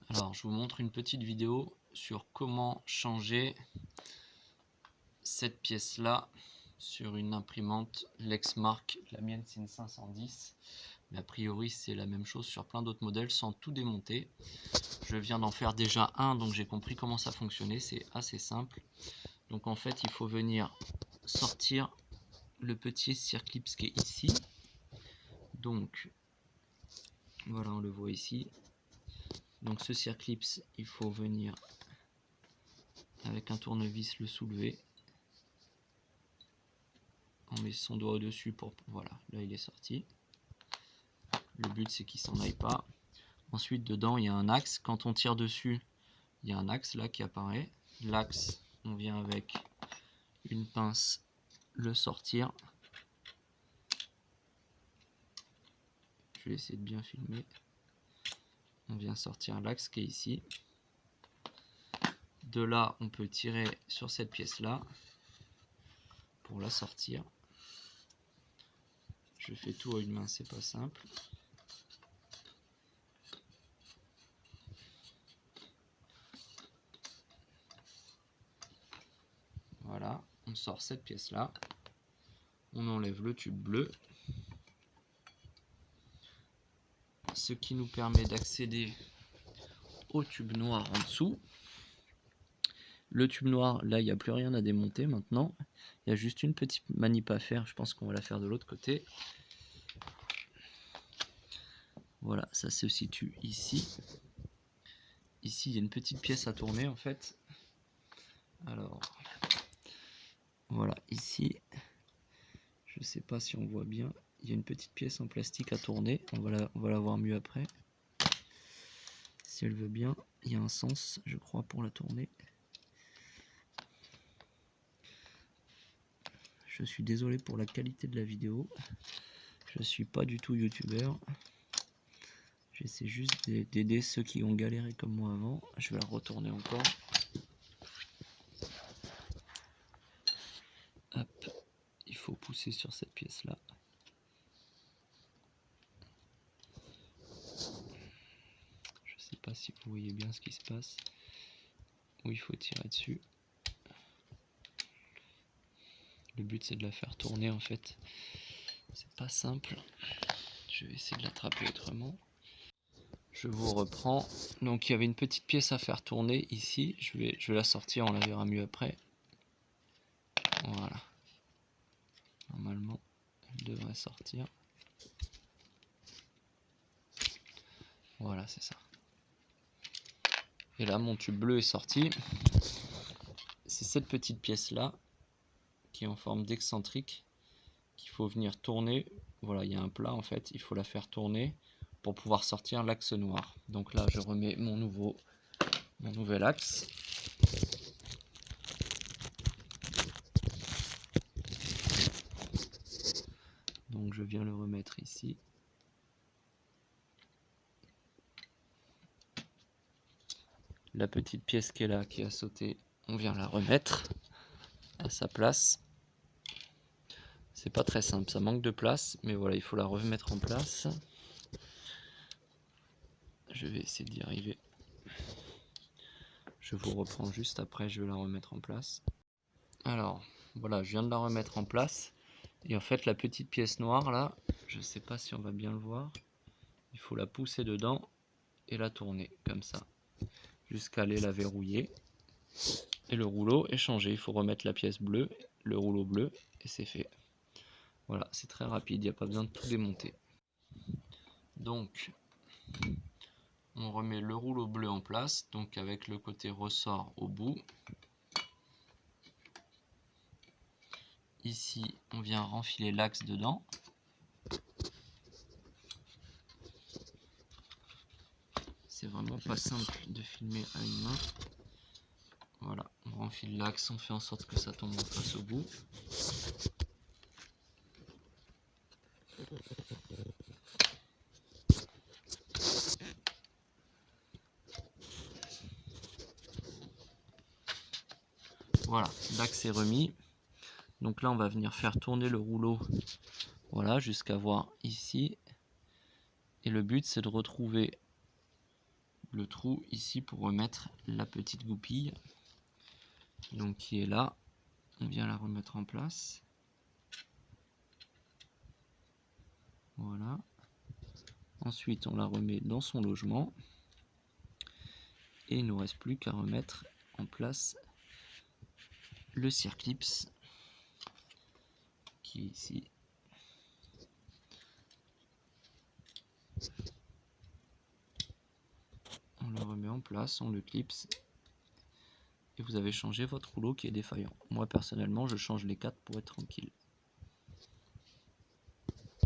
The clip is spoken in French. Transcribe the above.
Alors, je vous montre une petite vidéo sur comment changer cette pièce-là sur une imprimante Lexmark. La mienne, c'est une 510. Mais a priori, c'est la même chose sur plein d'autres modèles sans tout démonter. Je viens d'en faire déjà un, donc j'ai compris comment ça fonctionnait. C'est assez simple. Donc en fait, il faut venir sortir le petit circlips qui est ici. Donc, voilà, on le voit ici. Donc ce circlips, il faut venir avec un tournevis le soulever. On met son doigt au-dessus pour... Voilà, là il est sorti. Le but c'est qu'il s'en aille pas. Ensuite dedans il y a un axe. Quand on tire dessus, il y a un axe là qui apparaît. L'axe, on vient avec une pince le sortir. Je vais essayer de bien filmer. On vient sortir l'axe qui est ici. De là, on peut tirer sur cette pièce-là pour la sortir. Je fais tout à une main, c'est pas simple. Voilà, on sort cette pièce-là. On enlève le tube bleu. Ce qui nous permet d'accéder au tube noir en dessous. Le tube noir, là, il n'y a plus rien à démonter maintenant. Il y a juste une petite manip à faire. Je pense qu'on va la faire de l'autre côté. Voilà, ça se situe ici. Ici, il y a une petite pièce à tourner, en fait. Alors, voilà, ici, je ne sais pas si on voit bien. Il y a une petite pièce en plastique à tourner. On va la voir mieux après. Si elle veut bien, il y a un sens, je crois, pour la tourner. Je suis désolé pour la qualité de la vidéo. Je suis pas du tout youtubeur. J'essaie juste d'aider ceux qui ont galéré comme moi avant. Je vais la retourner encore. Hop. Il faut pousser sur cette pièce là. Je sais pas si vous voyez bien ce qui se passe. Où il faut tirer dessus. Le but c'est de la faire tourner en fait. C'est pas simple. Je vais essayer de l'attraper autrement. Je vous reprends. Donc il y avait une petite pièce à faire tourner ici. Je vais la sortir, on la verra mieux après. Voilà. Normalement, elle devrait sortir. Voilà, c'est ça. Et là, mon tube bleu est sorti. C'est cette petite pièce-là, qui est en forme d'excentrique, qu'il faut venir tourner. Voilà, il y a un plat en fait, il faut la faire tourner pour pouvoir sortir l'axe noir. Donc là, je remets mon nouvel axe. Donc je viens le remettre ici. La petite pièce qui est là, qui a sauté, on vient la remettre à sa place. C'est pas très simple, ça manque de place, mais voilà, il faut la remettre en place. Je vais essayer d'y arriver. Je vous reprends juste après, je vais la remettre en place. Alors, voilà, je viens de la remettre en place. Et en fait, la petite pièce noire là, je sais pas si on va bien le voir. Il faut la pousser dedans et la tourner comme ça, jusqu'à aller la verrouiller. Et le rouleau est changé. Il faut remettre la pièce bleue, le rouleau bleu, et c'est fait. Voilà, c'est très rapide, il n'y a pas besoin de tout démonter. Donc, on remet le rouleau bleu en place, donc avec le côté ressort au bout. Ici, on vient renfiler l'axe dedans. C'est vraiment pas simple de filmer à une main. Voilà, on renfile l'axe, on fait en sorte que ça tombe en face au bout. Voilà, l'axe est remis. Donc là, on va venir faire tourner le rouleau, voilà, jusqu'à voir ici. Et le but, c'est de retrouver le trou ici pour remettre la petite goupille, donc qui est là. On vient la remettre en place. Voilà. Ensuite, on la remet dans son logement. Et il ne nous reste plus qu'à remettre en place le circlips qui est ici. On le remet en place, on le clipse. Et vous avez changé votre rouleau qui est défaillant. Moi personnellement, je change les 4 pour être tranquille.